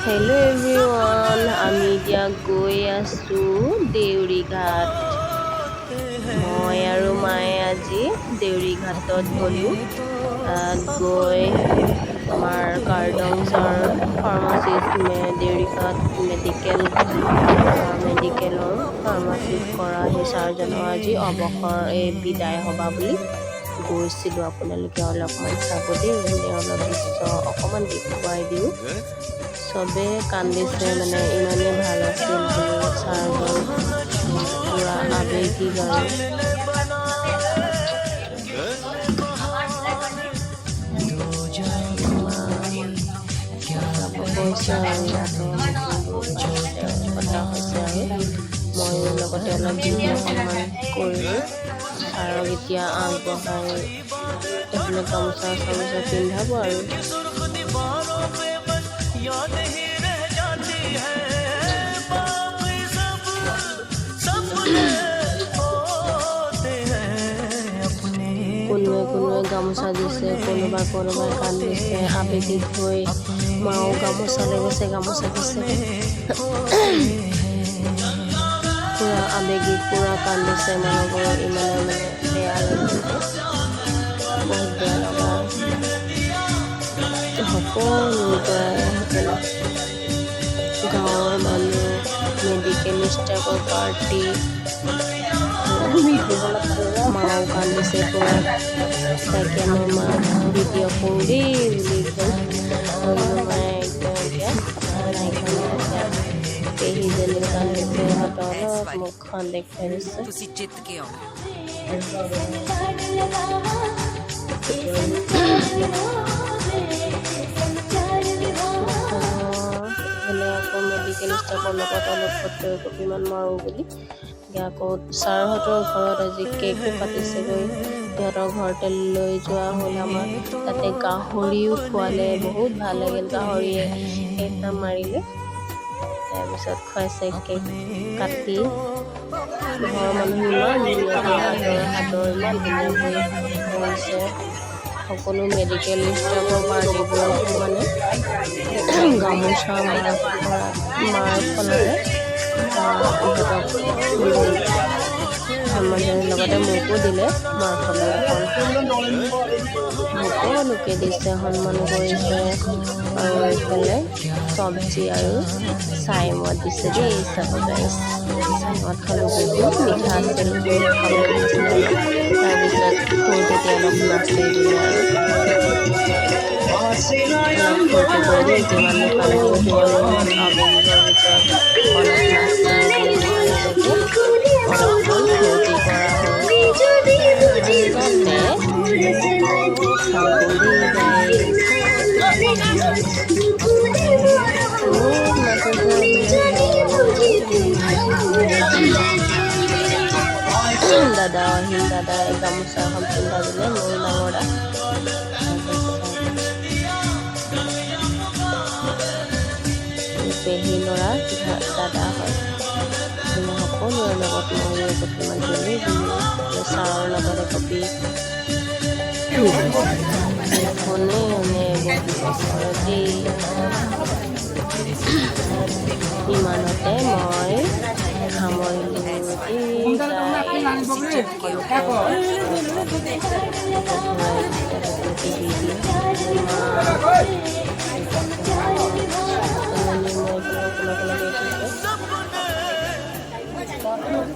hello everyone আমি এতিয়া গৈ আছো দেউৰী ঘাট মই আৰু মায়ে আজি দেউৰী ঘাটত গলো তাত গৈ আমাৰ কাৰ্ডংছৰ ফাৰ্মাচিষ্ট দেউৰী ঘাট মেডিকেলৰ ফাৰ্মাচিষ্ট কৰা সেই ছাৰজনৰ আজি অৱসৰ বিদায় হবা বুলি গৈছিলোঁ আপোনালোকে অলপমান চাব দেই অলপ দৃশ্য অকণমান দেখুৱাই দিওঁ চবে কান্দিছে মানে ইমানেই ভাল আছিল ছাৰজন পুৰা আৱেগিক আৰু কৈছে আৰু কথা হৈছে আৰু ময়ো লগতে অলপ বিহু সন্মান কৰিলোঁ ছাৰক এতিয়া আগবঢ়াই এইফালে গামোচা চামোচা পিন্ধাব আৰু কোনোৱে গামোচা দিছে কোনোবাই কান্দিছে আবেগিক হৈ মাও গামোচা লৈ গৈছে গামোচা দিছে পুৰা আবেগিক পুৰা কান্দিছে মানুহবোৰৰ ইমানে মানে বেয়া লাগিছে বহুত বেয়া লগা সকলোৰ পৰা গাঁৱৰ মানুহ মেডিকেল ষ্টাফৰ পাৰ্টি মাও কান্দিছে পুৰা তাকে মই মাক ভিডিঅ' কৰোঁ দেই বুলি মায়ে একদম পেহীজনী কান্দিছে সিহঁতৰ অলপ মুখখন দেখুৱাই দিছে আকৌ মেডিকেল ষ্টাফৰ লগত অলপ ফটো কপিমান মাৰোঁ বুলি আকৌ ছাৰহঁতৰ ঘৰত আজি কেকো কাটিছেগৈ সিহঁতৰ ঘৰতে লৈ যোৱা হ'ল আমাৰ তাতে গাহৰিও খোৱালে বহুত ভাল লাগিল গাহৰিয়ে কেক মাৰিলে তাৰপিছত খুৱাইছে কেক কাটি ঘৰৰ মানুহ ইমান ধুনীয়াকৈ হাতৰ ইমান ধুনীয়াকৈ কৰিছে সকলো মেডিকেল ষ্টাফৰ পাৰ্টিবোৰকো মানে গামোচা মাৰ ফলেৰে সন্মানজনীৰ লগতে মোকো দিলে মাৰ ফলেৰে মোকো লোকে দিছে সন্মান কৰিছে আৰু এইফালে চব্জি আৰু চাইমদ দিছে দেই চাব গাইছ চাইমদ খালোঁ বহুত মিঠা আছিল বহুত খাবলৈ দিছিলে তাৰপিছত সৰুতে অলপ নাচি দিলে আৰু ফূৰ্তি কৰিলোঁ যিমান কান্দিলোঁ সিমান আবেগিকৰ ভিতৰত অলপ নাচি অলপমান ফূৰ্তি কৰা হ'ল দাদা আহিল দাদাই গামোচা এখন পিন্ধা দিলে মোৰ ডাঙৰ দা পেহী ল'ৰা দাদা হয় সকলোৰে লগত মই বৰ্তমান দিলোঁ ছাৰৰ লগতে কপি ফোনে দেই ইমানতে মই সামৰিলোঁ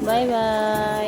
বাই বাই